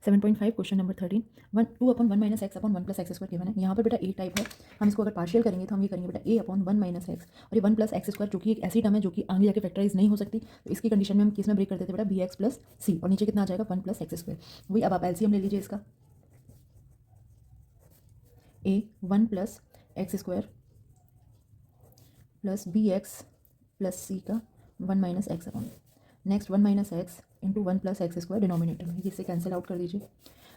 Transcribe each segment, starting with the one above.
7.5 question number 13 one two upon one minus x upon one plus x square given है। यहाँ पर बेटा ए type है, हम इसको अगर पार्शियल करेंगे तो हम ये करेंगे बेटा a upon one minus x और ये वन प्लस एक्स स्क्वायर जो कि एक ऐसी टर्म है जो कि आगे जाके फैक्टराइज नहीं हो सकती, तो इसकी कंडीशन में हम किस में ब्रेक कर देते हैं बेटा बी एक्स प्लस सी और नीचे कितना आ जाएगा वन प्लस एक्स स्क्वायर। वही अब आप एलसीएम ले लीजिए इसका, a one plus x square plus B x plus c का one minus x upon next one minus x into one plus x square denominator में, इससे कैंसिल आउट कर दीजिए।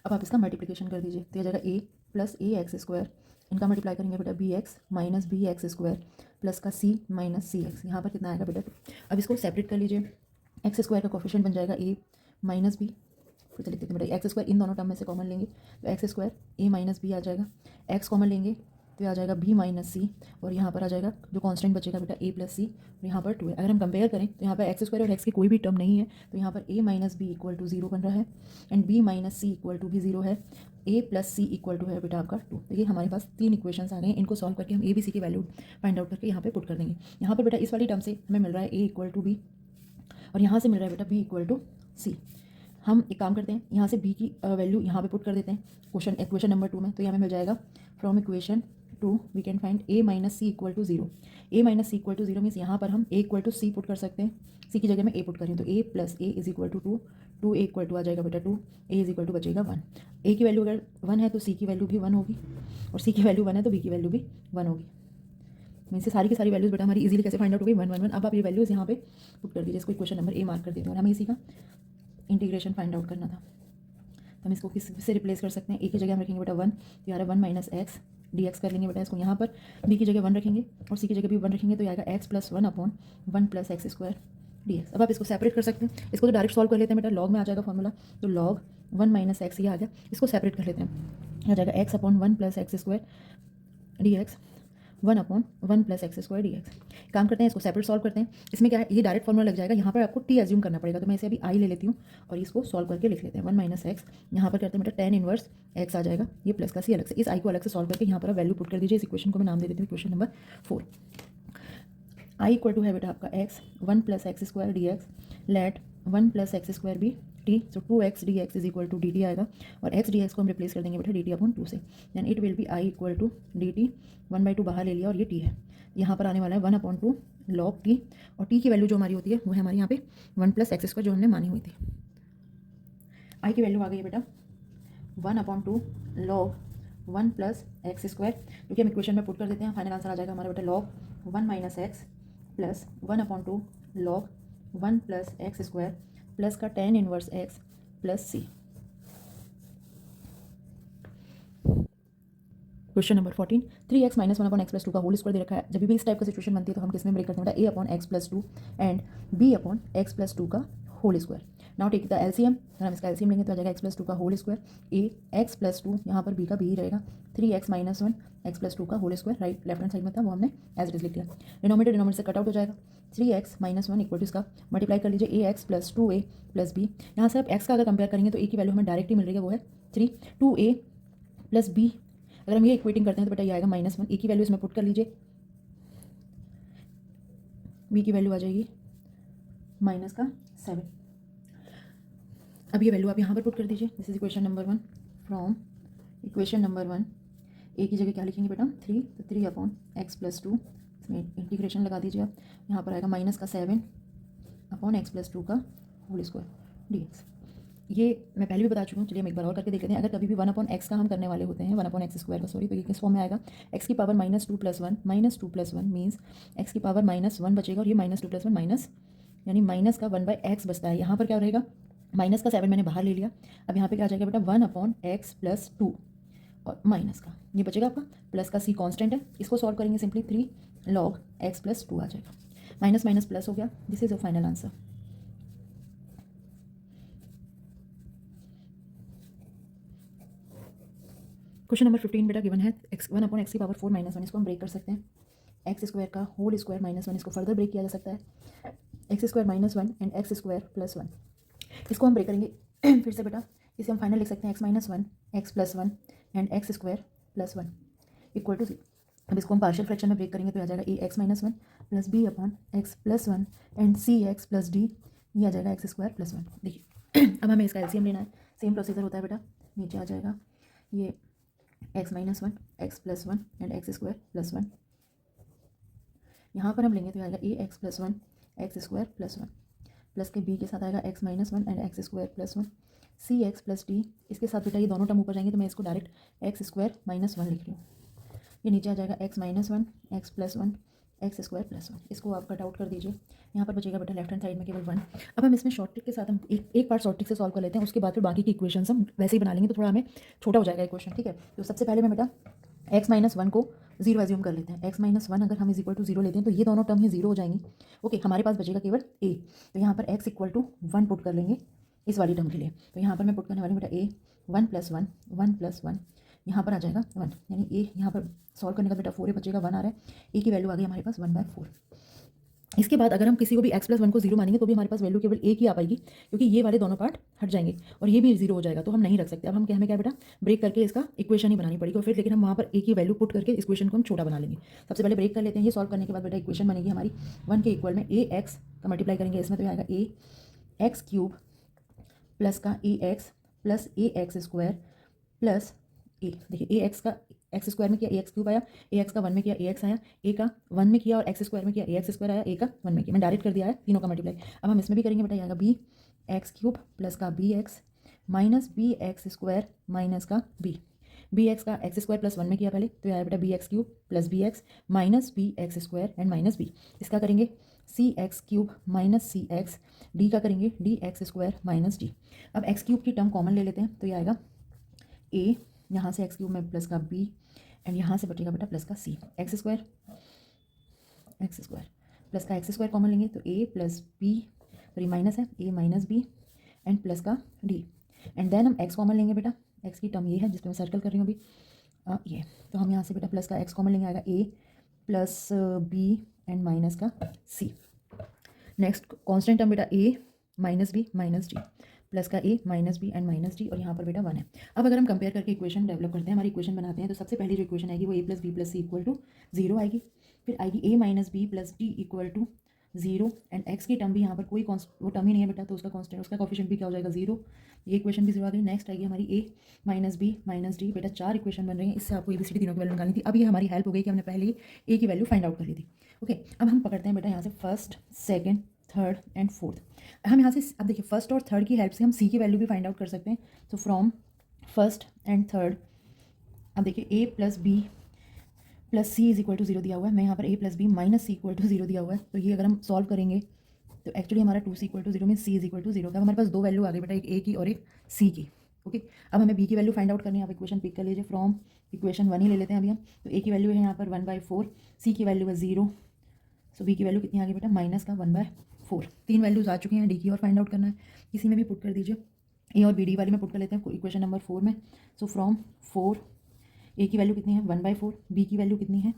अब आप इसका मल्टीप्लिकेशन कर दीजिए तो यह जाएगा A plus A X square, इनका मल्टीप्लाई करेंगे बेटा B X minus B x square plus का सी माइनस सी एक्स, यहाँ पर कितना आएगा बेटा। अब इसको सेपरेट कर लीजिए, एक्स स्क्वायर का कोफिशिएंट बन जाएगा ए माइनस बी, फिर से लिख देते हैं बेटा एक्स स्क्वायर इन दोनों टर्म में से कॉमन लेंगे तो एक्स स्क्वायर ए माइनस बी आ जाएगा, एक्स कॉमन लेंगे तो आ जाएगा बी माइनस सी और यहाँ पर आ जाएगा जो कांस्टेंट बचेगा बेटा ए प्लस सी और यहाँ पर टू है। अगर हम कंपेयर करें तो यहाँ पर एक्स स्क्वायर और एक्स की कोई भी टर्म नहीं है तो यहाँ पर a minus b equal to zero बन रहा है and b minus C equal to भी जीरो है, a plus C equal to है बेटा आपका टू। तो ये हमारे पास तीन इक्वेशंस आ गए हैं, इनको सॉल्व करके हम ए बी सी की वैल्यू फाइंड आउट करके यहाँ पे पुट कर देंगे। यहाँ पर बेटा इस वाली टर्म से हमें मिल रहा है ए इक्वल टू बी और यहाँ से मिल रहा है बेटा बी इक्वल टू सी। हम एक काम करते हैं, यहाँ से बी की वैल्यू यहाँ पे पुट कर देते हैं इक्वेशन नंबर 2 में, तो ये हमें मिल जाएगा from equation 2 we can find A minus C equal to zero. A minus C equal to zero means यहाँ पर हम A equal to C put कर सकते हैं, सी की जगह में ए पुट करें तो a plus a is equal to two, two a equal to आ जाएगा बेटा two, a is equal to बचेगा वन। ए की वैल्यू अगर वन है तो सी की वैल्यू भी वन होगी और सी की वैल्यू वन है तो बी की वैल्यू भी वन होगी। मीन्स सारी की सारी वैल्यूज बेटा हमारी इजीली कैसे फाइंड आउट हो गई, वन वन वन। अब आप ये वैल्यूज यहाँ पे पुट कर दीजिए, इसको इक्वेशन नंबर ए मार्क कर देते हैं और हमें इसी का इंटीग्रेशन फाइंड आउट करना था। तो हम इसको किस से रिप्लेस कर सकते हैं, ए की जगह हम रखेंगे बेटा वन तो यार one minus x D x कर लेंगे बेटा इसको यहाँ पर, बी की जगह वन रखेंगे और सी की जगह भी वन रखेंगे तो आएगा x plus one upon one plus x square D x. अब आप इसको सेपरेट कर सकते हैं, इसको तो डायरेक्ट सॉल्व कर लेते हैं बेटा, लॉग में आ जाएगा फॉर्मूला तो लॉग वन माइनस एक्स ये आ गया, इसको सेपरेट कर लेते हैं, आ जाएगा x upon one plus x square D x one upon one plus x square D x. काम करते हैं इसको सेपरेट सॉल्व करते हैं, इसमें क्या है ये डायरेक्ट फॉर्मूला लग जाएगा, यहाँ पर आपको टी एज्यूम करना पड़ेगा तो मैं इसे अभी आई ले लेती हूँ और इसको सॉल्व करके लिख लेते हैं। वन माइनस एक्स यहाँ पर करते हैं बेटा टेन इनवर्स एक्स आ जाएगा, ये प्लस का सी अलग से, इस आई को अलग से सॉल्व करके यहाँ पर वैल्यू पुट कर दीजिए। इस इक्वेशन को मैं नाम दे देती हूँ equation number 4। I equal to है बेटा आपका X one plus x square D X, let one plus x square B T, so two X D x is equal to D T आएगा और एक्स डी एक्स को हम replace कर देंगे बेटा डी टी अपॉन टू से, then it will be I equal to D T, one by two बाहर ले लिया और ये टी है, यहाँ पर आने वाला है one upon two log T और टी की वैल्यू जो हमारी होती है वो है हमारे यहाँ पे वन प्लस एक्स स्क्वायर जो हमने मानी हुई थी। आई की वैल्यू आ गई है बेटा one upon two log one plus x square, क्योंकि हम इक्वेशन में पुट कर देते हैं, फाइनल आंसर आ जाएगा हमारा बेटा log one minus x plus one upon two log one plus x square plus का tan inverse x plus c. Question number 14 3x minus one upon x plus two का whole square दे रखा है। जब भी इस टाइप का situation बनती है तो हम किस में ब्रेक करते हैं बेटा a upon x plus two and b upon x plus two का whole square. Now take the LCM, अगर हम इसका एलसीएम लेंगे तो आ जाएगा एक्स प्लस टू का whole square a x plus two, यहाँ पर बी का बी ही रहेगा, 3x minus one x plus two का whole square, right left hand side में था वो हमने एज इट इज लिख दिया। डिनोमिनेटर से कट आउट हो जाएगा, 3x minus one equal to इसका मल्टीप्लाई कर लीजिए A x plus two A plus B, यहाँ से आप एक्स का अगर कंपेयर करेंगे तो ए की वैल्यू हमें डायरेक्ट ही मिल रही है वो है 3, 2a प्लस बी, अगर हम ये इक्वेटिंग करते हैं तो बेटा ये आएगा माइनस वन, ए की वैल्यू इसमें पुट कर लीजिए, बी की वैल्यू आ जाएगी माइनस का 7। अब ये वैल्यू आप यहाँ पर पुट कर दीजिए, this is equation number 1 from equation number 1। ए की जगह क्या लिखेंगे बेटा 3, तो 3 अपॉन एक्स प्लस टू, इसमें इंटीग्रेशन लगा दीजिए आप, यहाँ पर आएगा माइनस का 7 अपॉन एक्स प्लस टू का होल स्क्वायर डी एक्स। ये मैं पहले भी बता चुकी हूँ, चलिए हम एक बार और करके देख लेते हैं। अगर कभी भी वन अपॉन एक्स का हम करने वाले होते हैं, वन अपॉन एक्स स्क्वायर का सॉरी, तो ये किस फॉर्म में आएगा एक्स की power minus two plus one means x की पावर माइनस वन बचेगा और ये minus two plus one minus, यानी माइनस का वन बाई एक्स बचता है। यहाँ पर क्या रहेगा माइनस का 7 मैंने बाहर ले लिया, अब यहाँ पे क्या आ जाएगा बेटा one upon x plus to और माइनस का ये बचेगा आपका प्लस का सी कांस्टेंट है, इसको सॉल्व करेंगे simply 3 log x plus two आ जाएगा, माइनस माइनस प्लस हो गया, this is a final answer. Question number 15 बेटा गिवन है एक्स वन अपॉन एक्स की पावर 4 माइनस वन, इसको हम ब्रेक कर सकते हैं, एक्स स्क्वायर का होल स्क्वायर माइनस वन, इसको फर्दर ब्रेक किया जा सकता है, x square minus one and x square plus one, इसको हम ब्रेक करेंगे फिर से बेटा, इसे हम फाइनल लिख सकते हैं X minus one x plus one and x square plus one equal to 0। अब इसको हम पार्शियल फ्रैक्शन में ब्रेक करेंगे तो आ जाएगा a x minus one plus b upon x plus one and c x plus d, ये आ जाएगा एक्स स्क्वायर प्लस वन। देखिए अब हमें इसका एलसीएम लेना है, सेम प्रोसीजर होता है बेटा, नीचे आ जाएगा ये x minus one x plus one and x square plus one. यहाँ पर हम लेंगे तो आएगा a x plus one x square plus one, plus के बी के साथ आएगा x minus one and x square plus one, c x plus d, इसके साथ बेटा ये दोनों टर्म ऊपर जाएंगे तो मैं इसको direct x square minus one लिख रही हूँ। ये नीचे आ जाएगा x minus one x plus one x square plus one. इसको आप कट आउट कर दीजिए, यहाँ पर बचेगा बेटा लेफ्ट हैंड साइड में केवल वन। अब हम इसमें शॉर्ट ट्रिक के साथ हम एक पार्ट शॉर्ट ट्रिक से सॉल्व कर लेते हैं, उसके बाद फिर बाकी की इक्वेशंस हम वैसे ही बना लेंगे तो थोड़ा हमें छोटा हो जाएगा इक्वेशन, ठीक है। तो सबसे पहले मैं बेटा एक्स माइनस वन को जीरो एज्यूम कर लेते हैं। एक्स माइनस वन अगर हम इज इक्वल टू जीरो लेते हैं तो ये दोनों टर्म ही जीरो हो जाएंगी। ओके, हमारे पास बचेगा केवल ए, तो यहाँ पर X equal to one put कर लेंगे इस वाली टर्म के लिए। तो यहाँ पर मैं पुट करने वाली हूँ बेटा a one plus one, one plus one, यहाँ पर आ जाएगा वन, यानी ए यहाँ पर सॉल्व करने का बेटा फोर ए बचेगा, वन आ रहा है, ए की वैल्यू आ गई हमारे पास वन बाय फोर। इसके बाद अगर हम किसी को भी एक्स प्लस वन को जीरो मानेंगे तो भी हमारे पास वैल्यू केवल ए की आ पाएगी, क्योंकि ये वाले दोनों पार्ट हट जाएंगे और ये भी जीरो हो जाएगा, तो हम नहीं रख सकते। अब हम हमें क्या बेटा ब्रेक करके इसका इक्वेशन ही बनानी पड़ेगी और फिर लेकिन हम वहाँ पर ए की वैल्यू पुट करके इस इक्वेशन को हम छोटा बना लेंगे। सबसे पहले ब्रेक कर लेते हैं। ये सॉल्व करने के बाद बेटा इक्वेशन बनेगी हमारी वन के इक्वल में ए एक्स का मल्टीप्लाई करेंगे इसमें तो आएगा ए एक्स क्यूब प्लस का ए x plus A X square plus ए। देखिए ए एक्स का एक्स स्क्वायर में किया ए एक्स क्यूब आया, ए एक्स का वन में किया ए एक्स आया, ए का वन में किया और एक्स स्क्वायर में किया ए एक्स स्क्वायर आया, ए का वन में किया, मैंने डायरेक्ट कर दिया है तीनों का मल्टीप्लाई। अब हम इसमें भी करेंगे बेटा, आएगा बी एक्स क्यूब प्लस का B X minus B x square minus का बी एक्स का एक्स स्क्वायर प्लस वन में किया पहले तो आया बेटा B X cube plus B X minus B x square and minus B. इसका करेंगे C x cube minus C X, D का करेंगे D x square minus D. अब एक्स क्यूब की टर्म कॉमन ले लेते हैं तो ये आएगा ए, यहाँ से एक्स क्यूब में प्लस का बी एंड यहाँ से बचेगा बेटा प्लस का सी, एक्स स्क्वायर प्लस का एक्स स्क्वायर कॉमन लेंगे तो a plus B, sorry minus है, ए माइनस बी एंड प्लस का डी एंड देन हम एक्स कॉमन लेंगे बेटा, एक्स की टर्म ये है जिसमें मैं सर्कल कर रही हूँ अभी ये, तो हम यहाँ से बेटा प्लस का एक्स कॉमन लेंगे, आएगा a plus b and minus का सी। नेक्स्ट कॉन्स्टेंट टर्म बेटा a minus b minus D, plus का a minus b and minus d और यहाँ पर बेटा वन है। अब अगर हम कंपेयर करके इक्वेशन डेवलप करते हैं, हमारी इक्वेशन बनाते हैं, तो सबसे पहली जो इक्वेशन आएगी वो a plus b plus C equal to zero आएगी, फिर आएगी a minus b plus D equal to zero and x की टर्म भी यहाँ पर कोई वो टर्म ही नहीं है बेटा, तो उसका कॉन्स्टेंट उसका कोफिशिएंट भी क्या हो जाएगा जीरो, ये इक्वेशन भी जीरो आ गई। नेक्स्ट आएगी हमारी ए माइनस बी माइनस डी, बेटा चार इक्वेशन बन रही है, इससे आपको एबीसीडी तीनों की वैल्यू निकालनी थी। अब ये हमारी हेल्प हो गई कि हमने पहले ही ए की वैल्यू फाइंड आउट कर ली थी। ओके, अब हम पकड़ते हैं बेटा यहाँ से first second third and fourth. हम यहाँ से अब देखिए फर्स्ट और थर्ड की हेल्प से हम सी की वैल्यू भी फाइंड आउट कर सकते हैं। तो फ्रॉम फर्स्ट एंड थर्ड, अब देखिए a plus b plus c is equal to zero दिया हुआ है, मैं यहाँ पर a plus b minus C equal to zero दिया हुआ है, तो ये अगर हम सॉल्व करेंगे तो एक्चुअली हमारा two C equal to zero में C is equal to zero का हमारे पास दो वैल्यू आ गई बेटा, एक ए की और एक सी की। ओके, अब हमें बी की वैल्यू फाइंड आउट करनी है। आप इक्वेशन पिक कर लीजिए, फ्रॉम इक्वेशन वन ही ले लेते हैं अभी हम। तो ए की वैल्यू है यहाँ पर वन बाय फोर, सी की वैल्यू है जीरो, सो बी की वैल्यू कितनी आ गई बेटा माइनस का वन बाय फोर। तीन वैल्यूज आ चुकी हैं, डी की और फाइंड आउट करना है, इसी में भी पुट कर दीजिए, ए और बी डी वाली में पुट कर लेते हैं इक्वेशन नंबर फोर में। सो फ्रॉम फोर ए की वैल्यू कितनी है वन बाय फोर, बी की वैल्यू कितनी है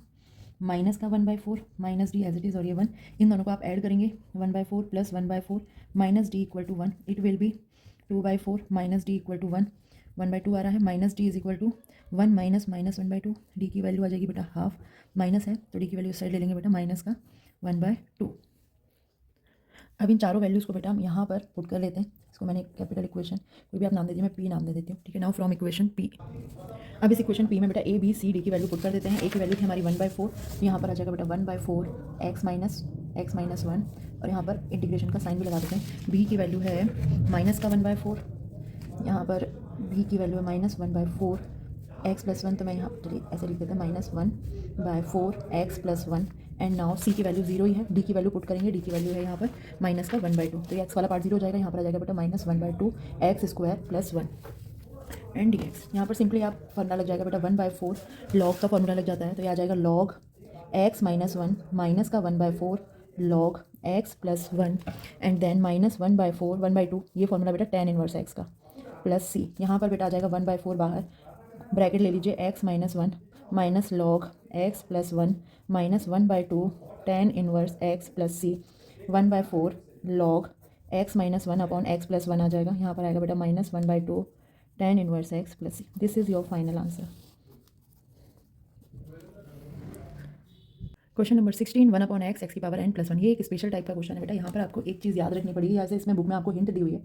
माइनस का one by four minus d as it is और ये वन, इन दोनों को आप ऐड करेंगे, one by four plus one by four minus D equal to one, it will be two by four minus D equal to one, one by two आ रहा है, minus D is equal to one minus minus one by to, D की value आ जाएगी बेटा half, minus है तो D की value इस साइड ले लेंगे बेटा माइनस का वन बाय टू। अब इन चारों वैल्यूज़ को बेटा हम यहाँ पर पुट कर लेते हैं, इसको मैंने कैपिटल इक्वेशन कोई भी आप नाम दे दीजिए, मैं पी नाम दे देती हूँ, ठीक है। नाउ फ्रॉम इक्वेशन पी, अब इस इक्वेशन पी में बेटा ए बी सी डी की वैल्यू पुट कर देते हैं। ए की वैल्यू थी हमारी वन बाय फोर, तो यहाँ पर आ जाएगा बेटा one by four x minus one और यहाँ पर इंटीग्रेशन का साइन भी लगा देते हैं। बी की वैल्यू है माइनस का वन बाय फोर, यहाँ पर बी की वैल्यू है minus one by four x plus one, तो मैं यहाँ ऐसे लिख देते हैं minus one by four x plus one and now see की वैल्यू जीरो ही है, डी की वैल्यू पुट करेंगे, डी की वैल्यू है यहाँ पर माइनस का वन बाय टू, तो ये एक्स वाला पार्ट जीरो हो जाएगा, यहाँ पर आ जाएगा बेटा minus one by two x square plus one and d x. यहाँ पर सिंपली आप फॉर्मूला लग जाएगा बेटा वन बाय फोर, लॉग का फॉर्मूला लग जाता है, तो ये आ जाएगा log x minus one minus का one by four log x plus one and then minus one by four one by two, ये फॉर्मूला बेटा टेन इनवर्स एक्स का प्लस सी, यहाँ पर बेटा आ जाएगा वन बाय फोर बाहर, ब्रैकेट ले लीजिए x minus one minus log x plus one minus one by two tan inverse x plus c, one by four log x minus one upon x plus one आ जाएगा, यहाँ पर आएगा बेटा minus one by two tan inverse x plus c. This is your final answer. Question number 16 one upon x की power n plus one, ये एक special type का क्वेश्चन है बेटा। यहाँ पर आपको एक चीज़ याद रखनी पड़ेगी, जैसे इसमें बुक में आपको हिंट दी हुई है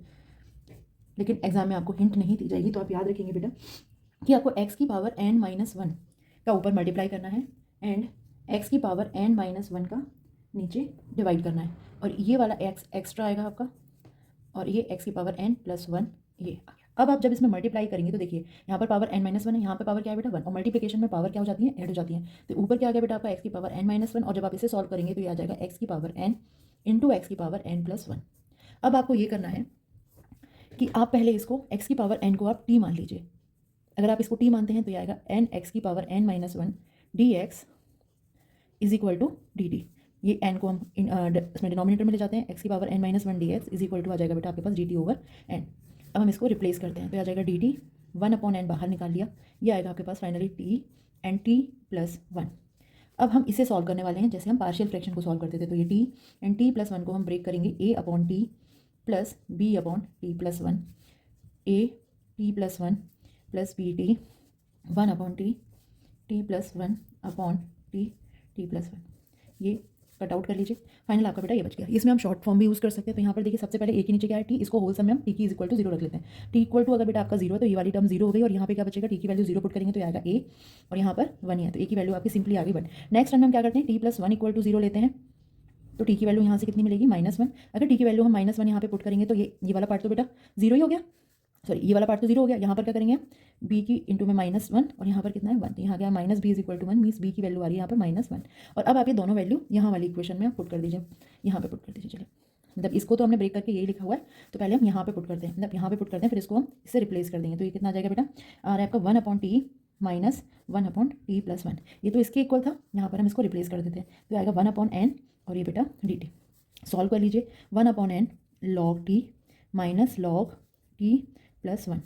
लेकिन एग्जाम में आपको हिंट नहीं दी जाएगी, तो आप याद रखेंगे बेटा कि आपको x की पावर n-1 का ऊपर मल्टीप्लाई करना है एंड x की पावर n-1 का नीचे डिवाइड करना है, और ये वाला x एक्स्ट्रा आएगा आपका, और ये x की पावर n+1 ये आ गया। अब आप जब इसमें मल्टीप्लाई करेंगे तो देखिए यहाँ पर पावर n-1 है, यहाँ पर पावर क्या है बेटा 1, और मल्टीप्लिकेशन में पावर क्या हो जाती है, ऐड हो जाती है। तो ऊपर क्या आ गया बेटा आपका x की पावर n-1, और जब आप इसे सॉल्व करेंगे तो ये आ जाएगा x की पावर n इंटू x की पावर n+1। अब आपको ये करना है कि आप पहले इसको x की पावर n को आप t मान लीजिए। अगर आप इसको t मानते हैं तो ये आएगा n x की power n-1 dx is equal to dt। ये n को हम इसमें डिनोमिनेटर में ले जाते हैं, x की power n-1 dx is equal to आ जाएगा बेटा आपके पास dt ओवर n। अब हम इसको रिप्लेस करते हैं तो आ जाएगा dt 1/n बाहर निकाल लिया, ये आएगा आपके पास फाइनली t एंड t+1। अब हम इसे सॉल्व करने वाले हैं जैसे हम पार्शियल फ्रैक्शन को सॉल्व करते थे, तो ये t एंड t+1 को हम ब्रेक करेंगे a/t plus b/t+1 a t+1 plus bt 1/t t+1/t t+1। ये कट आउट कर लीजिए, फाइनल आपका बेटा ये बच गया। इसमें हम शॉर्ट फॉर्म भी यूज़ कर सकते हैं, तो यहाँ पर देखिए सबसे पहले ए के नीचे क्या है टी, इसको होल सम में हम टी की इक्वल टू 0 रख लेते हैं। टी इक्वल टू अगर बेटा आपका 0 है तो ये वाली टर्म 0 हो गई, और यहाँ पे क्या बचेगा, टी की वैल्यू 0 पुट करेंगे तो आएगा ए, और यहाँ पर 1 ही है तो ए की वैल्यू आपकी सिंपली आ गई 1। नेक्स्ट रन में हम क्या करते हैं, t+1 इक्वल टू 0 लेते हैं, तो टी की वैल्यू यहाँ से कितनी मिलेगी -1। अगर टी की वैल्यू हम -1 यहाँ पे पुट करेंगे तो ये वाला पार्ट तो बेटा 0 ही हो गया, सॉरी ये वाला पार्ट तो 0 हो गया। यहाँ पर क्या करेंगे b की इंटू में -1, और यहाँ पर कितना है 1, यहाँ गया -b is equal to 1, means b की वैल्यू आ रही है यहाँ पर -1। और अब आप ये दोनों वैल्यू यहाँ वाली इक्वेशन में आप पुट कर दीजिए, यहाँ पे पुट कर दीजिए। चलिए मतलब इसको तो हमने ब्रेक करके यही लिखा हुआ है, तो पहले हम यहाँ पे पुट करते हैं, मतलब यहाँ पे पुट करते हैं, फिर इसको हम इससे रिप्लेस कर देंगे। तो ये कितना आ जाएगा बेटा, आ रहा है आपका 1/t माइनस 1/t+1। ये तो इसके इक्वल था, यहाँ पर हम इसको रिप्लेस कर देते हैं तो आएगा 1/n, और ये बेटा dt। सॉल्व कर लीजिए, 1/n log t minus log t+1।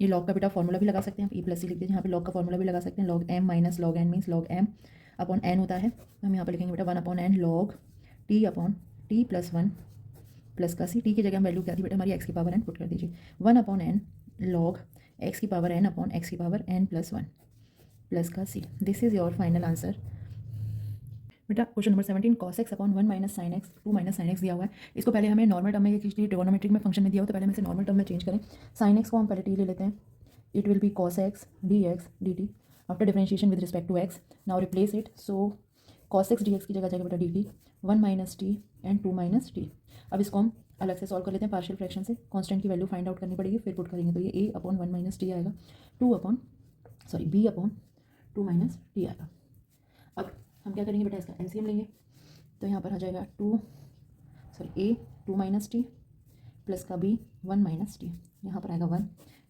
ये लॉग का बेटा फॉर्मूला भी लगा सकते हैं, आप ई प्लस सी लिख दीजिए, यहाँ पे लॉग का फॉर्मूला भी लगा सकते हैं, log m minus log n means log m/n होता है। तो हम यहाँ पे लिखेंगे बेटा 1/n log t/t+1 प्लस का सी, टी की जगह हम वैल्यू क्या थी बेटा हमारी x की पावर n पुट कर दीजिए, 1/n log x की पावर n/x की पावर n+1 प्लस का c. This is your final answer. बेटा question number 17 cos x upon 1 minus sine x 2 minus sine x दिया हुआ है। इसको पहले हमें नॉर्मल टर्म में ये चीज़ ट्रिगोनोमेट्रिक में फंक्शन में दिया हो, तो पहले हम इसे नॉर्मल टर्म में चेंज करें। साइन एक्स को हम पहले टी ले लेते हैं, it will be cos x dx dt after differentiation with respect to x। Now replace it, so cos x dx की जगह जाएगा बेटा dt 1 minus T and 2 minus T. अब इसको हम अलग से सॉल्व कर लेते हैं पार्शियल फ्रैक्शन से, कांस्टेंट की वैल्यू फाइंड आउट करनी पड़ेगी, फिर पुट करेंगे तो ये a/1 माइनस टी आएगा, b/2 माइनस टी आएगा। अब हम क्या करेंगे बेटा, इसका एलसीएम लेंगे, तो यहाँ पर आ जाएगा a 2 माइनस टी प्लस का b 1 माइनस टी, यहाँ पर आएगा 1,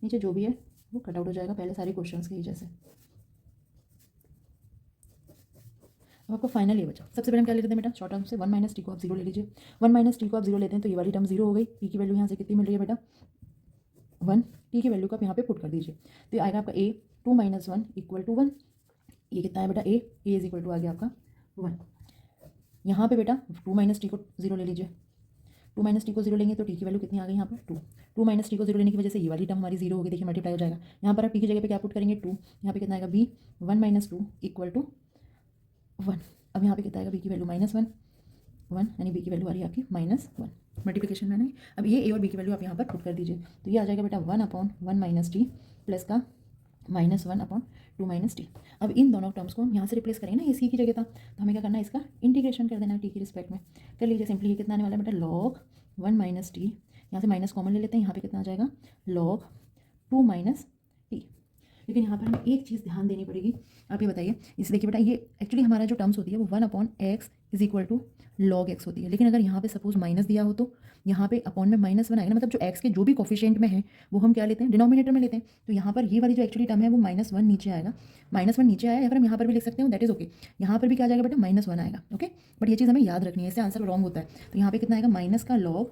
नीचे जो भी है वो कट आउट हो जाएगा पहले सारे क्वेश्चंस के ही जैसे। अब आपको फाइनल ये बचा। सबसे पहले हम क्या ले लेते हैं बेटा, शॉर्ट टर्म से 1 माइनस टी को आप 0 ले लीजिए, 1 माइनस टी को आप 0 लेते हैं तो ये वाली टर्म 0 हो गई, टी की वैल्यू यहाँ से कितनी मिल रही है बेटा 1, टी की वैल्यू को आप यहाँ पे पुट कर दीजिए, तो ये आएगा आपका a 2 माइनस 1 इक्वल टू 1। ये कितना है बेटा a इज इक्वल टू आ गया आपका 1। यहाँ पे बेटा 2 माइनस टी को 0 ले लीजिए, 2 माइनस टी को 0 लेंगे तो टी की वैल्यू कितनी आ गई यहाँ पर 2। 2 माइनस टी को 0 लेने की वजह से ये वाली टर्म हमारी 0 हो गई, देखिए मल्टीप्लाई हो जाएगा। यहाँ पर आप टी की जगह पे क्या पुट करेंगे 2, यहाँ पे कितना आएगा b 1 माइनस 2 इक्वल टू 1। अब यहाँ पे कितना आएगा b की वैल्यू -1 यानी b की वैल्यू आ रही है आपकी -1 मल्टीप्लिकेशन में नहीं। अब ये a और b की वैल्यू आप यहाँ पर पुट कर दीजिए, तो ये आ जाएगा बेटा 1/1 माइनस टी प्लस का -1/2 माइनस टी। अब इन दोनों टर्म्स को हम यहाँ से रिप्लेस करेंगे ना, ये सी की जगह था तो हमें क्या करना है, इसका इंटीग्रेशन कर देना है टी की रिस्पेक्ट में। कर लीजिए सिंपली, ये कितना आने वाला है बेटा log 1 माइनस टी, यहाँ से माइनस कॉमन ले लेते हैं, यहाँ पे कितना आ जाएगा log 2 माइनस टी। लेकिन यहाँ पर हमें एक चीज़ ध्यान देनी पड़ेगी, आप ये बताइए, इसे देखिए बेटा ये एक्चुअली हमारा जो टर्म्स होती है वो 1/x is equal to log x होती है, लेकिन अगर यहाँ पे सपोज माइनस दिया हो तो यहाँ पे अपॉन में -1 आएगा ना, मतलब जो x के जो भी कोफिशिएंट में है वो हम क्या लेते हैं, डिनोमिनेटर में लेते हैं। तो यहाँ पर ये वाली जो एक्चुअली टर्म है वो -1 नीचे आएगा, -1 नीचे आया, अगर हम यहाँ पर भी लिख सकते हैं दैट इज ओके। यहाँ पर भी क्या जाएगा बेटा -1 आएगा, ओके। बट ये चीज़ हमें याद रखनी है, इससे आंसर रॉन्ग होता है। तो यहाँ पे कितना आएगा माइनस का log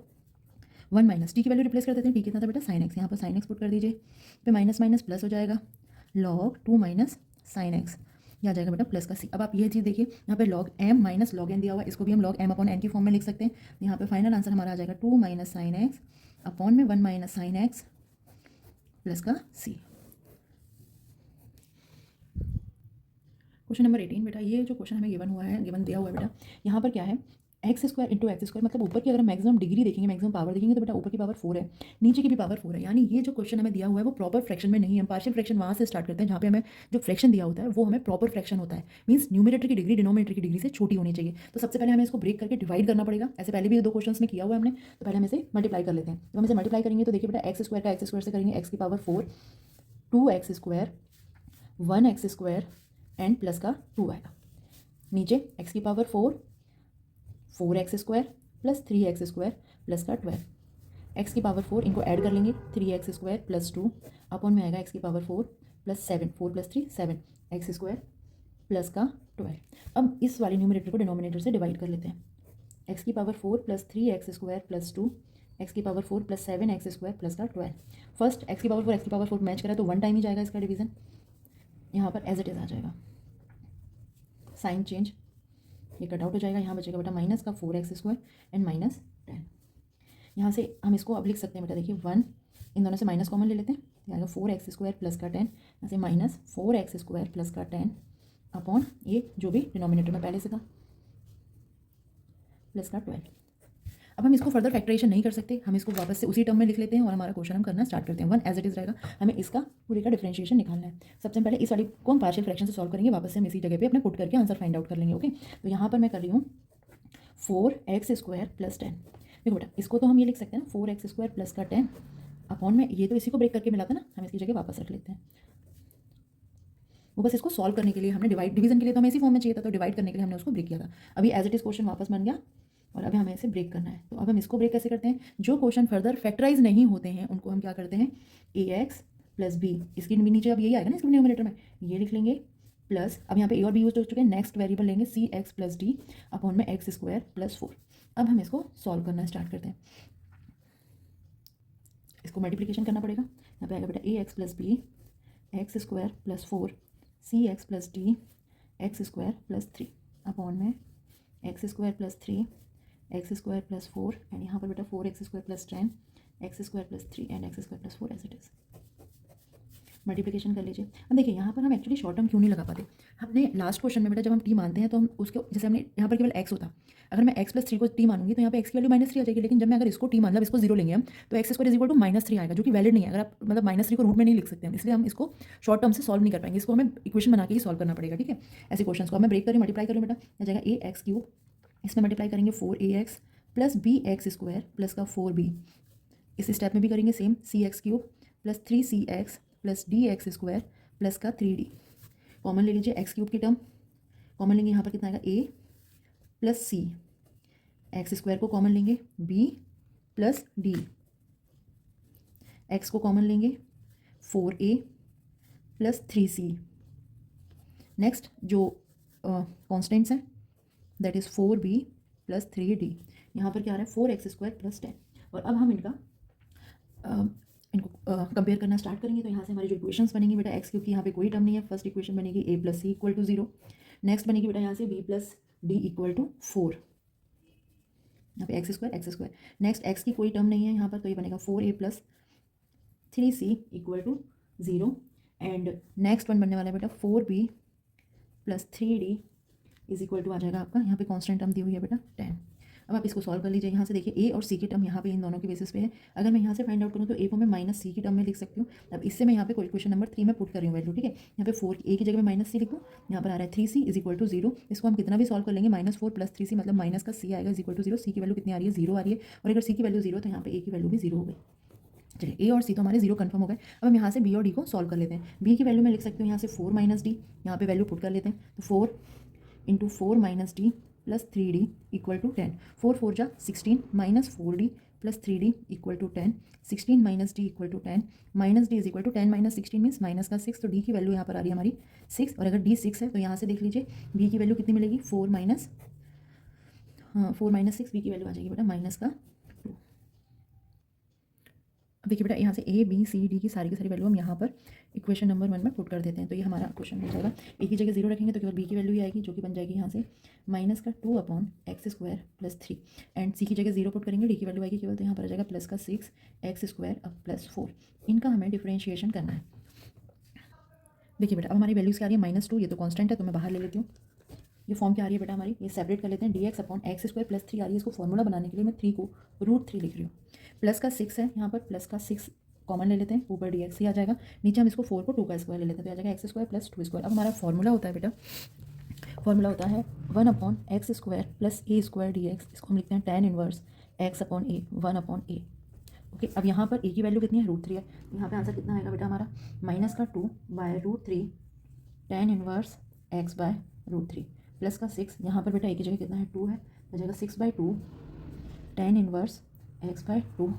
1 माइनस टी की वैल्यू रिप्लेस कर देते हैं, टी कितना था बेटा sin x, यहाँ पर sin x पुट कर दीजिए, फिर माइनस माइनस प्लस हो जाएगा log 2 माइनस sin x, ये आ जाएगा बेटा प्लस का सी। अब आप ये चीज़ देखिए, यहाँ पे log m minus log n दिया हुआ है, इसको भी हम log m/n की फॉर्म में लिख सकते हैं। यहाँ पे फाइनल आंसर हमारा आ जाएगा 2 माइनस साइन एक्स अपॉन में 1 माइनस साइन एक्स प्लस का सी। क्वेश्चन नंबर 18 बेटा, ये जो क्वेश्चन हमें गिवन दिया हुआ है बेटा, यहाँ पर क्या है x square into x square मतलब ऊपर की अगर हम मैक्सिमम डिग्री देखेंगे, मैक्सिमम पावर देखेंगे तो बेटा ऊपर की पावर 4 है, नीचे की भी पावर 4 है। यानी ये जो क्वेश्चन हमें दिया हुआ है वो प्रॉपर फ्रैक्शन में नहीं है। हम पार्शियल फ्रैक्शन वहाँ से स्टार्ट करते हैं जहाँ पे हमें जो फ्रैक्शन दिया होता है वो हमें प्रॉपर फ्रैक्शन होता है। मीन्स न्यूमरेटर की डिग्री डिनोमिनेटर की डिग्री से छोटी होनी चाहिए। तो सबसे पहले हमें इसको ब्रेक करके डिवाइड करना पड़ेगा। ऐसे पहले भी 2 क्वेश्चन में किया हुआ है हमने, तो पहले हम इसे मल्टीप्लाई कर लेते हैं। तो हम इसे मल्टीप्लाई करेंगे तो देखिए बेटा एक्स स्क्वायर का एक्स स्क्वायर से करेंगे एक्स की power 4, 2x square 1x square and plus का 2 आएगा। नीचे एक्स की power 4, 4x square plus 3x square plus का 12, एक्स की पावर 4 इनको ऐड कर लेंगे 3x स्क्वायर प्लस 2 अपॉन में आएगा एक्स की power 4 plus 7, 4 plus 3 7 x square plus का 12। अब इस वाले न्यूमरेटर को डिनोमिनेटर से डिवाइड कर लेते हैं। एक्स की power 4 plus 3x square plus 2 x की power 4 plus 7x square plus का 12। फर्स्ट एक्स की पावर 4 एक्स की पावर 4 मैच करा तो 1 टाइम ही जाएगा इसका डिवीजन, यहाँ पर एज इट इज़ आ जाएगा। साइन चेंज, ये कट आउट हो जाएगा, यहाँ बचेगा बेटा माइनस का 4x स्क्वायर एंड माइनस 10। यहाँ से हम इसको अब लिख सकते हैं बेटा, देखिए 1 इन दोनों से माइनस कॉमन ले लेते हैं, यहाँ आएगा 4x स्क्वायर प्लस का 10, यहाँ से माइनस 4x स्क्वायर प्लस का 10 अपॉन ये जो भी डिनोमिनेटर में पहले से था प्लस का 12। अब हम इसको फर्दर फैक्टराइजेशन नहीं कर सकते, हम इसको वापस से उसी टर्म में लिख लेते हैं और हमारा क्वेश्चन हम करना स्टार्ट करते हैं। 1 एज इट इज़ रहेगा, हमें इसका पूरे का डिफरेंशिएशन निकालना है। सबसे पहले इस वाली को हम पार्शियल फ्रैक्शन से सॉल्व करेंगे, वापस से हम इसी जगह पे अपने पुट करके आंसर फाइंड आउट कर लेंगे। ओके, तो यहाँ पर मैं कर रही हूँ 4x स्क्वायर प्लस 10। देखो बेटा इसको तो हम ये लिख सकते हैं 4x स्क्वायर प्लस का 10 अपॉन में, ये तो इसी को ब्रेक करके मिला था ना, हम इसकी जगह वापस रख लेते हैं। वो बस इसको सॉल्व करने के लिए हमने डिवीजन के लिए तो हमें इसी फॉर्म में चाहिए था, तो डिवाइड करने के लिए हमने उसको ब्रेक किया था। अभी एज इट इज क्वेश्चन वापस बन गया और अभी हमें इसे ब्रेक करना है। तो अब हम इसको ब्रेक कैसे करते हैं, जो क्वेश्चन फर्दर फैक्टराइज नहीं होते हैं उनको हम क्या करते हैं, ax प्लस बी, इसके नीचे अब यही आएगा ना इसके न्यूमरेटर में, ये लिख लेंगे प्लस, अब यहाँ पे ए और बी यूज हो चुके हैं, नेक्स्ट वेरिएबल लेंगे सी एक्स प्लस डी अपॉन में एक्स स्क्वायर प्लस 4। अब हम इसको सॉल्व करना स्टार्ट करते हैं, इसको मल्टीप्लिकेशन करना पड़ेगा। यहाँ पे आएगा बेटा a x plus B x square plus 4 c x plus d x square plus 3 upon में x square plus 3 x square plus 4 and यहाँ पर बेटा 4x square plus 10 x square plus 3 and x square plus 4 as it is. Multiplication कर लीजिए। अब देखिए यहाँ पर हम एक्चुअली शॉर्ट टर्म क्यों नहीं लगा पाते, हमने लास्ट क्वेश्चन में बेटा जब हम टी मानते हैं तो हम उसको, जैसे हमने यहाँ पर केवल x होता, अगर मैं x प्लस 3 को टी मानूंगी तो यहाँ पे x की वैल्यू -3 आ जाएगी, लेकिन जब मैं अगर इसको टी मान, मतलब इसको 0 लेंगे हम, तो X square is equal to -3 आएगा, जो कि वैलिड नहीं है। अगर आप मतलब -3 को रूट में नहीं लिख सकते हम, इसलिए हम इसको शॉर्ट टर्म से सॉल्व नहीं कर पाएंगे, इसको हमें इक्वेशन बना के ही सॉल्व करना पड़ेगा। ठीक है, ऐसे क्वेश्चन को मैं ब्रेक करें, मल्टीप्लाई करूँ बेटा, आ जाएगा ए एक्स क्यूब, इसमें मल्टीप्लाई करेंगे 4ax plus B x square plus का 4b, इस स्टेप में भी करेंगे same, c x cube plus 3cx plus d x square plus का 3d। कॉमन ले लीजिए, एक्स क्यूब की टर्म कॉमन लेंगे, यहाँ पर कितना आएगा a plus c, x square को कॉमन लेंगे b प्लस डी, एक्स को कॉमन लेंगे 4a प्लस 3c। नेक्स्ट जो कॉन्स्टेंट्स हैं that is 4b plus 3d, यहाँ पर क्या आ रहा है 4x स्क्वायर प्लस 10। और अब हम इनको कंपेयर करना स्टार्ट करेंगे, तो यहाँ से हमारी जो इक्वेशंस बनेंगी बेटा, एक्स क्यूब की यहाँ पे कोई टर्म नहीं है, फर्स्ट इक्वेशन बनेगी a plus C equal to 0, next बनेगी बेटा यहाँ से b plus D equal to 4, यहाँ पे एक्स स्क्वायर, नेक्स्ट एक्स की कोई टर्म नहीं है यहाँ पर, तो ये बनेगा 4a plus 3c equal to 0 and next one बनने वाला है बेटा 4b plus 3d is equal to आ जाएगा आपका, यहाँ पे कांस्टेंट टर्म दी हुई है बेटा 10। अब आप इसको सॉल्व कर लीजिए, यहाँ से देखिए a और c की टर्म यहाँ पे इन दोनों के बेसिस पे है, अगर मैं यहाँ से फाइंड आउट करूँ तो a को मैं -c की टर्म में लिख सकती हूँ। अब इससे मैं यहाँ पे क्वेश्चन नंबर 3 में पुट कर रही हूँ वैल्यू, ठीक है, यहाँ पे 4 a की जगह में -c लिख दूँ, यहाँ पर आ रहा है 3c इज इक्वल टू 0, इसको हम कितना भी सॉल्व कर लेंगे, -4 प्लस 3c मतलब माइनस का c आएगा इज इक्वल टू 0, c की वैल्यू कितनी आ रही है 0 आ रही है, और अगर c की वैल्यू 0 तो यहाँ पे a की वैल्यू भी 0 हो गई। चलिए a और c तो हमारे 0 कन्फर्म हो गए। अब हम यहाँ से b और d को सॉल्व कर लेते हैं। b की वैल्यू मैं लिख सकती हूँ यहाँ से 4 माइनस डी, यहाँ पे वैल्यू पुट कर लेते हैं, तो 4 into 4 minus D plus 3d equal to 10, 4 4 जा 16 minus 4d plus 3d equal to 10, 16 minus D equal to 10, minus D is equal to 10 minus 16 means minus का 6, तो d की वैल्यू यहाँ पर आ रही है हमारी 6, और अगर d 6 है तो यहाँ से देख लीजिए b की वैल्यू कितनी मिलेगी, 4 माइनस 6, b की वैल्यू आ जाएगी बेटा माइनस का 2। अब देखिए बेटा यहाँ से a b c d की सारी वैल्यू हम यहाँ पर इक्वेशन नंबर 1 में पुट कर देते हैं, तो ये हमारा क्वेश्चन हो जाएगा। a की जगह 0 रखेंगे तो केवल b की वैल्यू ही आएगी, जो कि बन जाएगी यहाँ से माइनस का 2 upon x square plus 3, and c की जगह 0 पुट करेंगे, d की वैल्यू आएगी केवल, तो यहाँ पर आ जाएगा प्लस का 6 एक्स स्क्वायर अब प्लस 4। इनका हमें डिफ्रेंशिएशन करना है। देखिए बेटा अब हमारी वैल्यूज़ क्या आ रही है -2, ये तो कॉन्स्टेंट है तो मैं बाहर ले लेती हूँ, ये फॉर्म क्या आ रही है बेटा हमारी, ये सेपरेट कर लेते हैं, D x upon x square plus 3 आ रही है। इसको फॉर्मूला बनाने के लिए मैं 3 को √3 लिख रही हूँ। प्लस का 6 है यहाँ पर, प्लस का 6 कॉमन ले लेते हैं, ऊपर डी एक्स ही आ जाएगा, नीचे हम इसको 4 को 2 का स्क्वायर ले लेते हैं, तो आ जाएगा एक्स स्क्वायर प्लस 2 स्क्वायर। अब हमारा फॉर्मूला होता है बेटा, फॉर्मूला होता है 1 अपॉन एक्स स्क्वायर प्लस ए स्क्वायर डी एक्स। इसको हम लिखते हैं tan इनवर्स एक्स अपॉन ए, 1 अपॉन ए। ओके, अब यहाँ पर ए की वैल्यू कितनी है, √3 है, तो यहाँ पे आंसर कितना आएगा बेटा हमारा, माइनस का 2 by √3 tan inverse X by √3 plus का 6, यहाँ पर बेटा ए की जगह कितना है, 2 है, तो जाएगा 6/2 tan इनवर्स एक्स बाय 2,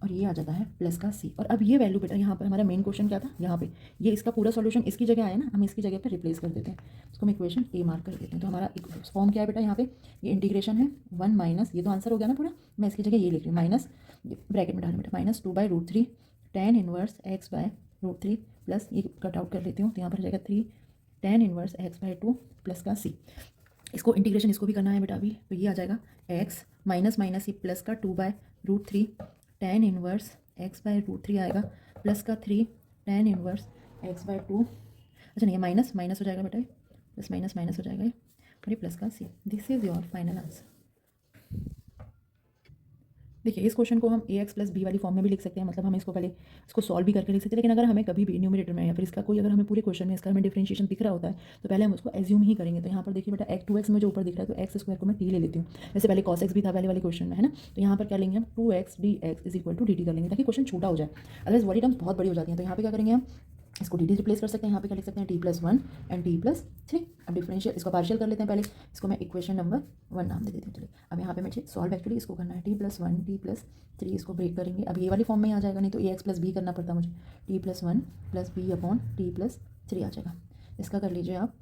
और ये आ जाता है प्लस का सी। और अब ये वैल्यू बेटा यहाँ पर हमारा मेन क्वेश्चन क्या था, यहाँ पे ये इसका पूरा सॉल्यूशन इसकी जगह आया ना, हम इसकी जगह पे रिप्लेस कर देते हैं, इसको हम इक्वेशन ए मार्क कर देते हैं। तो हमारा फॉर्म क्या है बेटा, यहाँ पे ये इंटीग्रेशन है 1 माइनस, ये तो आंसर हो गया ना पूरा, मैं इसकी जगह ये लिख रही हूँ, माइनस ब्रैकेट में डालना बेटा, minus 2/√3 tan inverse X by √3 plus ये कट आउट कर लेती हूँ, तो यहाँ पर हो जाएगा 3 tan inverse X by 2 plus का सी। इसको इंटीग्रेशन इसको भी करना है बेटा अभी, तो ये आ जाएगा एक्स माइनस माइनस ये प्लस का 2/√3 tan इनवर्स एक्स बाय √3 आएगा, प्लस का 3 tan इनवर्स एक्स बाय 2, अच्छा नहीं, ये माइनस माइनस हो जाएगा बेटा, प्लस माइनस माइनस हो जाएगा, और ये प्लस का c. This is your final answer. देखिए इस क्वेश्चन को हम ए एक्स प्लस बी वाली फॉर्म में भी लिख सकते हैं, मतलब हम इसको पहले इसको सॉल्व भी करके लिख सकते हैं, लेकिन अगर हमें कभी भी न्यूमरेटर में या फिर इसका कोई अगर हमें पूरे क्वेश्चन में इसका हमें डिफरेंशिएशन दिख रहा होता है तो पहले हम उसको एज्यूम ही करेंगे। तो यहाँ पर देखिए बेटा 2x में जो ऊपर दिख रहा है तो एक्स स्क्वायर को मैं टी ले लेती हूँ, जैसे पहले cos x भी था पहले वाले क्वेश्चन में, है ना। तो यहाँ पर क्या लेंगे हम 2x dx is equal to dt कर लेंगे, ताकि क्वेश्चन छोटा हो जाए, अदरवाइज वाली टर्म्स बहुत बड़ी हो जाती हैं। तो यहाँ पे क्या करेंगे हम, इसको डी रिप्लेस कर सकते हैं, यहाँ पे क्या लिख सकते हैं t+1 एंड t+3। अब डिफरेंशियल इसको पार्शियल कर लेते हैं, पहले इसको मैं इक्वेशन नंबर 1 नाम दे देती हूँ। चलिए अब यहाँ पे मुझे सॉल्व एक्चुअली इसको करना है, t+1 t+3 इसको ब्रेक करेंगे, अब ये वाली फॉर्म में ही आ जाएगा, नहीं तो ax प्लस बी करना पड़ता मुझे, t+1 plus b upon t+3 आ जाएगा। इसका कर लीजिए आप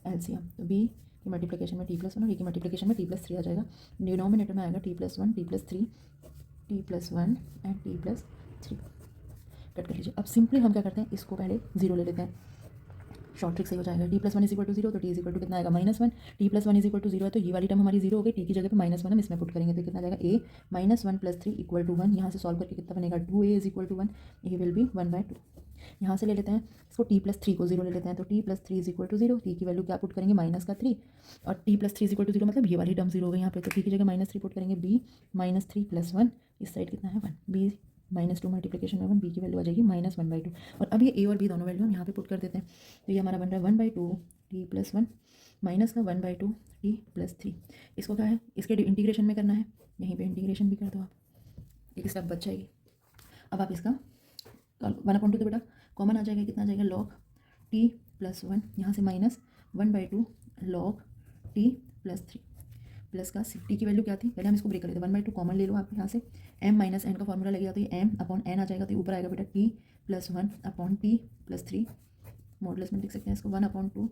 एलसीएम, तो b की मल्टीप्लिकेशन में t+1 और e की मल्टीप्लिकेशन में t+3 आ जाएगा, डिनोमिनेटर में आएगा t+1 t+3 t+1 and t+3, cut कर लीजिए। अब सिंपली हम क्या करते हैं, इसको पहले 0 ले लेते हैं, शॉर्ट ट्रिक से हो जाएगा, t+1 इज इक्वल टू 0, तो t इज इक्वल टू कितना आएगा -1, t+1 इज इक्वल टू 0 है, तो ये वाली टर्म हमारी 0 हो गई, t की जगह पे -1 हम इसमें पुट करेंगे, तो कितना आ जाएगा a -1 + 3 इक्वल टू 1। यहाँ से सॉल्व करके कितना बनेगा, 2a इज इक्वल टू 1, ये विल बी 1/2। यहाँ से ले लेते हैं इसको t+3 को 0 ले लेते हैं, तो t+3 is equal to 0, t की वैल्यू क्या पुट करेंगे, -3, और t+3 इज इक्वल टू 0 मतलब ये वाली टर्म 0 हो गई यहाँ पे, तो t की जगह -3 पुट करेंगे, b -3 + 1, इस साइड कितना है 1, b -2 मल्टीप्लिकेशन में 1, b की वैल्यू आ जाएगी -1/2। और अब ये a और b दोनों वैल्यू हम यहाँ पे पुट कर देते हैं, तो ये हमारा बन रहा है 1/2 t+1 माइनस का 1/2 t+3। इसको क्या है, इसके इंटीग्रेशन में करना है, यहीं पे इंटीग्रेशन भी कर दो आप, एक स्टेप बच जाएगी। अब आप इसका 1/2 तो बेटा कॉमन आ जाएगा, कितना आ जाएगा log t+1, यहाँ से -1/2 log t+3 प्लस का टी की वैल्यू क्या थी, पहले हम इसको ब्रेक कर लेते हैं, 1/2 कॉमन ले लो आप यहाँ से, m - n का फॉर्मूला लगेगा, तो ये m/n आ जाएगा, तो ऊपर आएगा बेटा t+1 अपॉन t+3, मॉडुलस में लिख सकते हैं इसको 1/2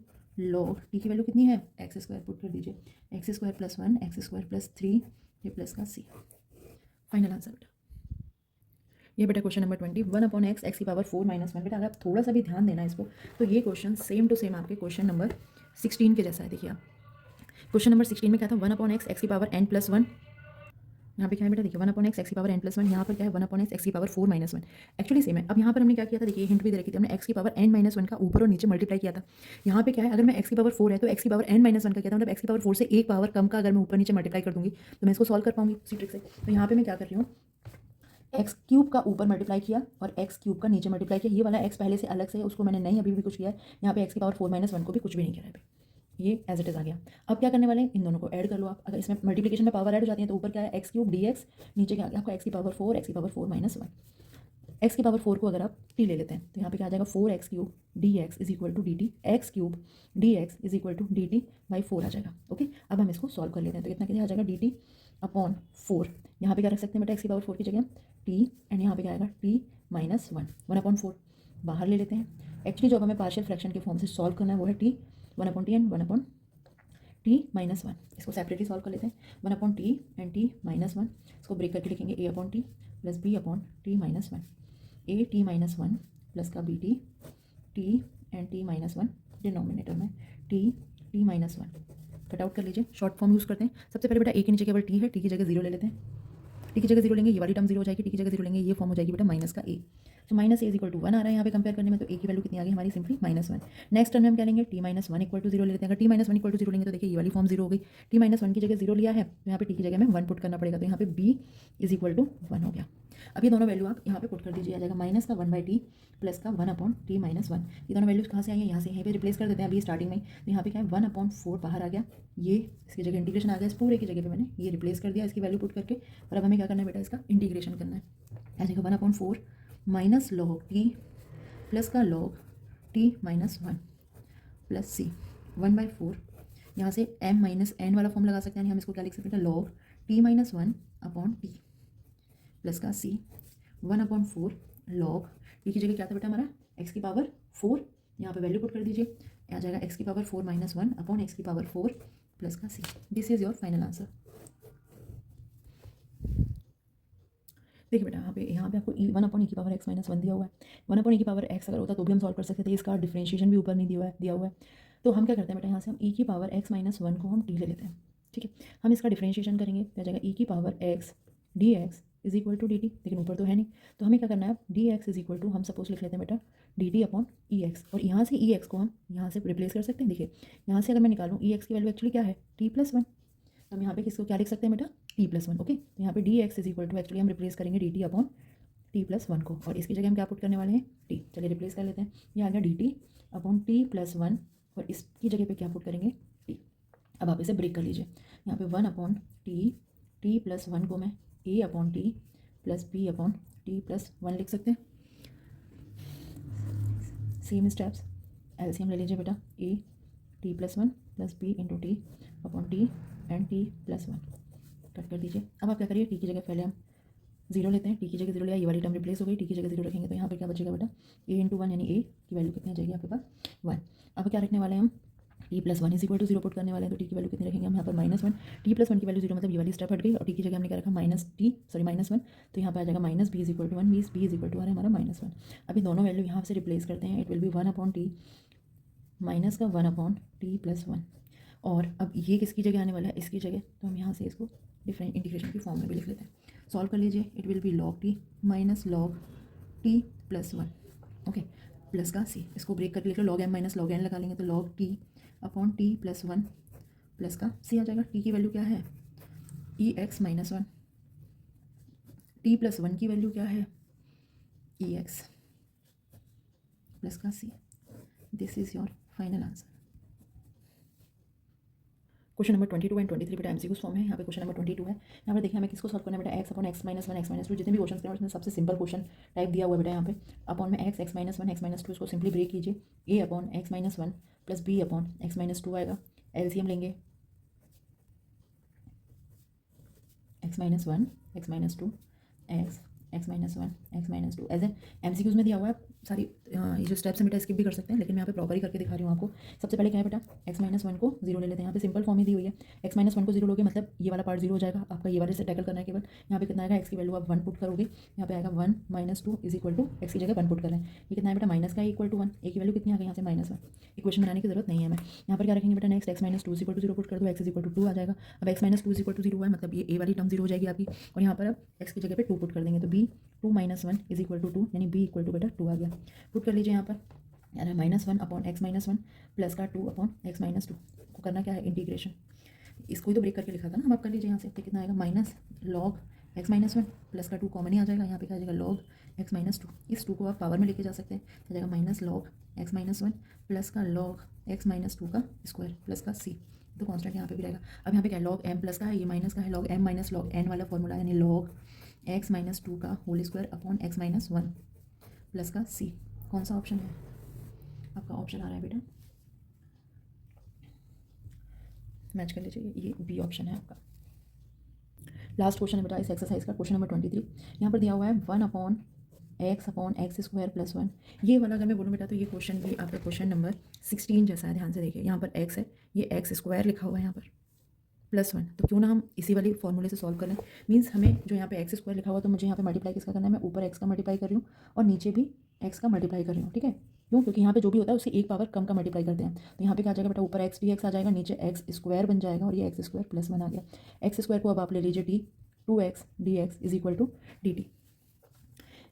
log t की वैल्यू कितनी है, एक्स स्क्वायर पुट कर दीजिए, x square plus 1 x square plus 3, ये प्लस का c। फाइनल आंसर बेटा ये बेटा क्वेश्चन नंबर 20, 1/x x की पावर 4 - 1। बेटा अगर आप थोड़ा सा भी ध्यान देना इसको, तो ये क्वेश्चन सेम टू सेम आपके क्वेश्चन नंबर 16 के जैसा है। देखिए आप क्वेश्चन नंबर 16 में क्या था, 1/x x की पावर n+1, यहाँ पे क्या है बेटा, देखिए 1/x x की पावर n+1, यहाँ पर क्या है 1/x x की पावर 4 - 1, एक्चुअली सेम है। अब यहाँ पर हमने क्या किया था, देखिए हिंट भी दे रखी थी हमने, x की पावर n-1 का ऊपर और नीचे मल्टीप्लाई किया था। यहाँ पे क्या है, अगर मैं x की पावर 4 है तो x की पावर n-1 का क्या था, मतलब x की पावर 4 से एक पावर कम का अगर मैं ऊपर नीचे मल्टीप्लाई कर दूंगी तो मैं इसको सॉल्व कर पाऊंगी उसी ट्रिक से। तो यहाँ पे मैं क्या कर रही हूँ, x³ का ऊपर मल्टीप्लाई किया और x³ का नीचे मल्टीप्लाई किया, ये वाला x पहले से अलग से है, उसको मैंने नहीं अभी भी कुछ किया है, यहाँ पे x की पावर 4 - 1 को भी कुछ भी नहीं किया है, ये एज इट इज़ आ गया। अब क्या करने वाले हैं, इन दोनों को ऐड कर लो आप, अगर इसमें मल्टीप्लिकेशन में पावर ऐड हो जाती है तो ऊपर क्या है x³ dx, नीचे क्या आ गया आपका x की पावर 4 x की पावर 4 - 1। x की पावर 4 को अगर आप t ले लेते हैं तो यहाँ पे क्या आ जाएगा 4x³ dx is equal to dt, x³ dx is equal to dt/4 आ जाएगा। ओके, अब हम इसको सॉल्व कर लेते हैं, तो कितना आ जाएगा dt/4, यहाँ पे क्या रख सकते हैं बेटा, x की पावर 4 की जगह t, एंड यहाँ पे क्या आएगा t-1, 1/4 बाहर ले लेते हैं। एक्चुअली जो हमें पार्शियल फ्रैक्शन के फॉर्म से सॉल्व करना है वो है t 1/t एंड 1/t-1, इसको सेपरेटली सॉल्व कर लेते हैं, 1/t एंड t-1, इसको ब्रेक करके लिखेंगे a/t plus b/t-1, a t-1 plus का bt, t and t-1 denominator में t-1, कट आउट कर लीजिए, शॉर्ट फॉर्म यूज़ करते हैं। सबसे पहले बेटा a के नीचे केवल t है, t की जगह 0 ले लेते हैं, t की जगह 0 लेंगे, ये वाली टर्म 0 हो जाएगी, t की जगह 0 लेंगे, ये फॉर्म हो जाएगी बेटा माइनस का a, तो minus A is equal to 1 आ रहा है यहाँ पे कंपेयर करने में, तो ए की वैल्यू कितनी आ गई हमारी सिंपली -1। नेक्स्ट टर्म में हम क्या लेंगे, t-1 इक्वल टू 0 ले लेते हैं। अगर t-1 इक्वल टू 0 लेंगे तो देखिए ये वाली फॉर्म 0 हो गई। t-1 की जगह 0 लिया है तो यहाँ पे t की जगह में 1 पुट करना पड़ेगा, तो यहाँ पे b इज इक्वल टू 1 हो गया। अब ये दोनों वैल्यू आप यहाँ पे पुट कर दीजिए, आ जाएगा माइनस का 1/t प्लस का 1/t-1। ये दोनों वैल्यूज कहाँ से आई हैं, यहाँ से यहीं पे रिप्लेस कर देते हैं अभी स्टार्टिंग में। तो यहाँ पे क्या है 1/4 बाहर आ गया, ये इसकी जगह इंटीग्रेशन आ गया, इस पूरे की जगह पे मैंने ये रिप्लेस कर दिया इसकी वैल्यू पुट करके। और अब हमें क्या करना है बेटा, इसका इंटीग्रेशन करना है। आ जाएगा 1/4 माइनस लॉग टी प्लस का लॉग t-1 प्लस c 1/4। यहाँ से m-n वाला फॉर्म लगा सकते हैं, हम इसको क्या लिख सकते हैं, लॉग t-1/t प्लस का c 1/4 लॉग टी की जगह क्या था बेटा हमारा x की पावर 4, यहाँ पे वैल्यू पुट कर दीजिए, आ जाएगा x की पावर 4 - 1 x की पावर 4 प्लस का c। This is your final answer. देखिए बेटा यहाँ पे आपको 1/e की पावर x - 1 दिया हुआ है। 1/e की पावर x अगर होता तो भी हम सॉल्व कर सकते थे, इसका डिफरेंशिएशन भी ऊपर नहीं दिया हुआ है। तो हम क्या करते हैं बेटा, यहाँ से हम e की पावर x - 1 को हम t ले लेते हैं, ठीक है। हम इसका डिफरेंशिएशन करेंगे तो आ जाएगा e की power x dx is equal to dt, लेकिन ऊपर तो है नहीं, तो हमें क्या करना है, dx इज इक्वल टू हम सपोज लिख लेते हैं बेटा dt/ex, और यहाँ से ex को हम यहाँ से रिप्लेस कर सकते हैं। देखिए यहाँ से अगर मैं निकालूँ ex की वैल्यू एक्चुअली क्या है t+1, हम यहाँ पे किसको क्या लिख सकते हैं बेटा t+1, ओके। तो यहाँ पे dx is equal to actually हम रिप्लेस करेंगे dt/t+1 को, और इसकी जगह हम क्या पुट करने वाले हैं t। चलिए रिप्लेस कर लेते हैं, ये आ गया dt/t+1, और इसकी जगह पे क्या पुट करेंगे t। अब आप इसे ब्रेक कर लीजिए, यहाँ पे 1/t+1 को मैं a/t प्लस b/t+1 लिख सकते हैं। सेम स्टेप्स, एलसीएम ले लीजिए बेटा, a t+1 plus b/t/t and t+1 cut कर दीजिए। अब आप क्या करिए, टी की जगह पहले हम 0 लेते हैं, टी की जगह 0 लिया, ये वाली टर्म रिप्लेस हो गई, टी की जगह 0 रखेंगे तो यहाँ पे क्या बचेगा बेटा a/1, यानी a की वैल्यू कितनी आ जाएगी आपके पास 1। अब क्या रखने वाले हैं हम t+1 is equal to 0 put करने वाले हैं, तो टी की वैल्यू कितनी रखेंगे हम यहाँ पर -1। t+1 की वैल्यू 0 मतलब ये वाली स्टेप हट गई, और टी की जगह हमने क्या रखा -1, तो यहाँ पे आ जाएगा -b is equal to 1, b is equal to आ रहा है हमारा -1। अभी दोनों वैल्यू यहाँ से रिप्लेस करते हैं, it will B 1/t minus का 1/t+1, और अब ये किसकी जगह आने वाला है, इसकी जगह, तो हम यहाँ से इसको डिफरेंट इंटीग्रेशन की फॉर्म में भी लिख लेते हैं। सॉल्व कर लीजिए, it will B log t minus log t+1, okay, plus का c, इसको ब्रेक करके लिख लो, log m minus log n लगा लेंगे तो log t/t+1 प्लस का c आ जाएगा। t की वैल्यू क्या है ex - 1, t+1 की वैल्यू क्या है ex प्लस का c। This is your final answer. Question number 22 and 23 बेटा एमसीक्यूज फॉर्म है। यहाँ पे क्वेश्चन नंबर 22 है, यहाँ पर देखिए हमें किसको सॉल्व करना है बेटा, x/(x - 1 x - 2), जितने भी क्वेश्चन हैं उसमें सबसे सिंपल क्वेश्चन टाइप दिया हुआ है बेटा, यहाँ पे अपॉन में x - 1 x - 2, इसको सिंपली ब्रेक कीजिए, a/x - 1 प्लस b/x - 2 आएगा, एलसीएम लेंगे x - 1 x - 2 x x - 1 x - 2 as a MCQs में दिया हुआ है। सारी ये जो स्टेप्स हैं बेटा स्किप भी कर सकते हैं, लेकिन मैं यहाँ पे प्रॉपर ही करके दिखा रही हूँ आपको। सबसे पहले क्या है बेटा, x - 1 को 0 ले लेते हैं, यहाँ पे सिंपल फॉर्म ही दी हुई है, x - 1 को 0 लोगे मतलब ये वाला पार्ट 0 हो जाएगा, आपका ये वाले से टैकल करना है केवल। यहाँ पे कितना आएगा, x की वैल्यू आप 1 पुट करोगे, यहाँ पे आएगा 1 - 2 इज इक्वल टू x की जगह 1 पुट कर रहे हैं, ये कितना है बेटा माइनस का इक्वल टू 1, a की वैल्यू कितनी आ गई यहाँ से -1। इक्वेशन बनाने की जरूरत नहीं है हमें। यहाँ पर क्या रखेंगे बेटा, next x - 2 is equal to 0 put कर दो, x इज इक्वल टू 2 आ जाएगा। अब x - 2 इज इक्वल टू 0 है मतलब ये a वाली टर्म 0 हो जाएगी आपकी, और यहाँ पर अब x की जगह पे 2 पुट कर देंगे, तो b 2 - 1 इज इक्वल टू 2, यानी b इक्वल टू बेटा 2 आ गया। पुट कर लीजिए यहाँ पर, यानी -1/x - 1 प्लस का 2/x - 2 को करना क्या है इंटीग्रेशन, इसको ही तो ब्रेक करके लिखा था ना, हम आप कर लीजिए यहाँ से, तो कितना आएगा माइनस log x - 1 प्लस का 2 कॉमन ही आ जाएगा, यहाँ पे क्या आ जाएगा log x - 2, इस 2 को आप पावर में लेके जा सकते हैं, आ जाएगा -log x - 1 प्लस का log x - 2 का स्क्वायर प्लस का c, तो कॉन्स्टेंट यहाँ पे भी रहेगा। अब यहाँ पे क्या log m प्लस का है, ये माइनस का है, log m minus log n वाला फॉर्मूला, यानी log x - 2 का whole square upon x - 1 plus का c। कौन सा ऑप्शन है आपका, ऑप्शन आ रहा है बेटा, मैच कर लीजिए, ये बी ऑप्शन है आपका। लास्ट क्वेश्चन है बेटा इस एक्सरसाइज का, क्वेश्चन नंबर 23। यहाँ पर दिया हुआ है 1/x/x² + 1। ये वाला अगर मैं बोलूँ बेटा तो ये क्वेश्चन भी आपका क्वेश्चन नंबर 16 जैसा है, ध्यान से देखिए, यहाँ पर x है, ये x² लिखा हुआ है यहाँ पर +1, तो क्यों ना हम इसी वाली फॉर्मूले से सॉल्व करें। मीन्स हमें जो यहाँ पे x² लिखा हुआ तो मुझे यहाँ पे मल्टीप्लाई किसका करना है, मैं ऊपर x का मल्टीप्लाई कर रही हूँ और नीचे भी x का मल्टीप्लाई कर रही हूँ, ठीक है। क्यों, क्योंकि यहाँ पे जो भी होता है उससे एक पावर कम का मल्टीप्लाई करते हैं, तो यहाँ पे क्या आ जाएगा बेटा, ऊपर x dx आ जाएगा, नीचे x² बन जाएगा, और ये x² + 1 आ गया। x² को अब आप ले लीजिए t 2x dx is equal to dt।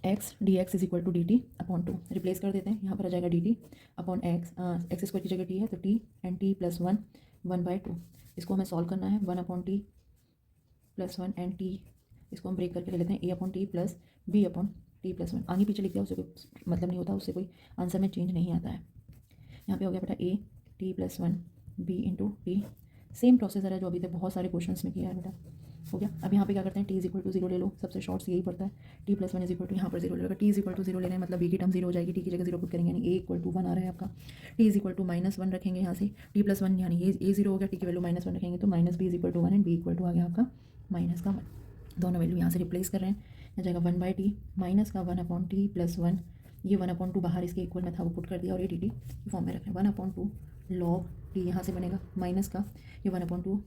X D x is equal to D T upon two, replace कर देते हैं, यहाँ पर आ जाएगा d T upon x, x square की जगह टी है तो t and t plus one, 1/2। इसको हमें सॉल्व करना है, 1 upon t plus one and t, इसको हम ब्रेक करके ले लेते हैं, a upon t plus b upon t plus one. आगे पीछे लिख दिया उससे कोई मतलब नहीं होता, उससे कोई आंसर में चेंज नहीं आता है। यहाँ पे हो गया बेटा A T plus one B into T, same processor है जो अभी तक बहुत सारे क्वेश्चंस में किया है बेटा, हो गया। अब यहाँ पे क्या करते हैं, t is equal to zero ले लो, सबसे शॉर्ट से यही पड़ता है, t plus one is equal to, यहाँ पर जीरो ले लो, t is equal to zero ले रहे हैं मतलब बी की टर्म जीरो हो जाएगी, टी की जगह जीरो पुट करेंगे यानी ए इक्वल टू वन आ रहा है आपका, टी इज इक्वल टू -1 रखेंगे यहाँ से, टी प्लस वन यानी ए जीरो हो गया, टी की वैल्यू -1 रखेंगे तो minus b is equal to one and b equal to आ गया आपका माइनस का 1। दोनों वैल्यू यहाँ से रिप्लेस कर रहे हैं, यहाँ जाएगा 1/t माइनस का 1 अपॉन टी प्लस वन, ये 1/2 बाहर इसके इक्वल में था वो पुट कर दिया और ये डी टी फॉर्म में रखें, 1/2 लॉग टी यहाँ से बनेगा माइनस का ये 1/2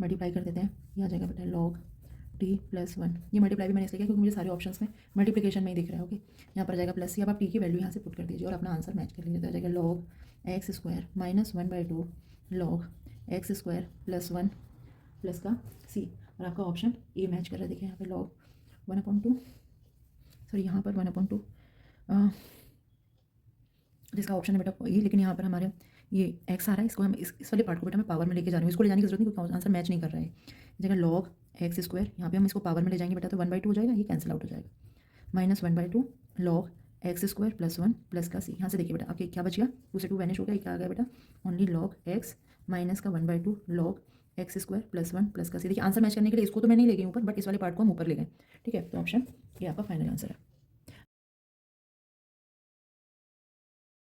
मल्टीप्लाई कर देते हैं, यह आ जाएगा बेटा लॉग टी प्लस वन, ये मल्टीप्लाई भी मैंने इसलिए किया क्योंकि मुझे सारे ऑप्शंस में मल्टीप्लिकेशन में ही दिख रहा है। ओके, यहाँ पर जाएगा प्लस सी, अब आप टी की वैल्यू यहाँ से पुट कर दीजिए और अपना आंसर मैच कर लीजिए, तो आ जाएगा log x square minus 1/2 log x square plus one plus का सी, और आपका ऑप्शन ए मैच कर रहा है। देखिए यहाँ पे लॉग 1/2, सॉरी यहाँ पर 1/2 जिसका ऑप्शन है बेटा ये, लेकिन यहाँ पर हमारे ये एक्स आ रहा है, इसको हम इस वाले पार्ट को बेटा मैं पावर में लेके जा रही हूँ, इसको ले जाने की जरूरत नहीं क्योंकि आंसर मैच नहीं कर रहा है। जगह लॉग एक्स स्क्वायर, यहाँ पे हम इसको पावर में ले जाएंगे बेटा तो 1/2 हो जाएगा, ये कैंसिल आउट हो जाएगा, minus 1/2 log x square plus one plus का सी। यहाँ से देखिए बेटा आपके क्या बच गया, 2 से 2 वैनिश हो गया, क्या आ गया बेटा ओनली लॉग एक्स माइनस का 1/2 log x square plus one plus का सी। देखिए आंसर मैच करने के लिए इसको तो मैं नहीं ले गई ऊपर, बट इस वाले पार्ट को हम ऊपर ले गए, ठीक है। तो ऑप्शन ये आपका फाइनल आंसर है।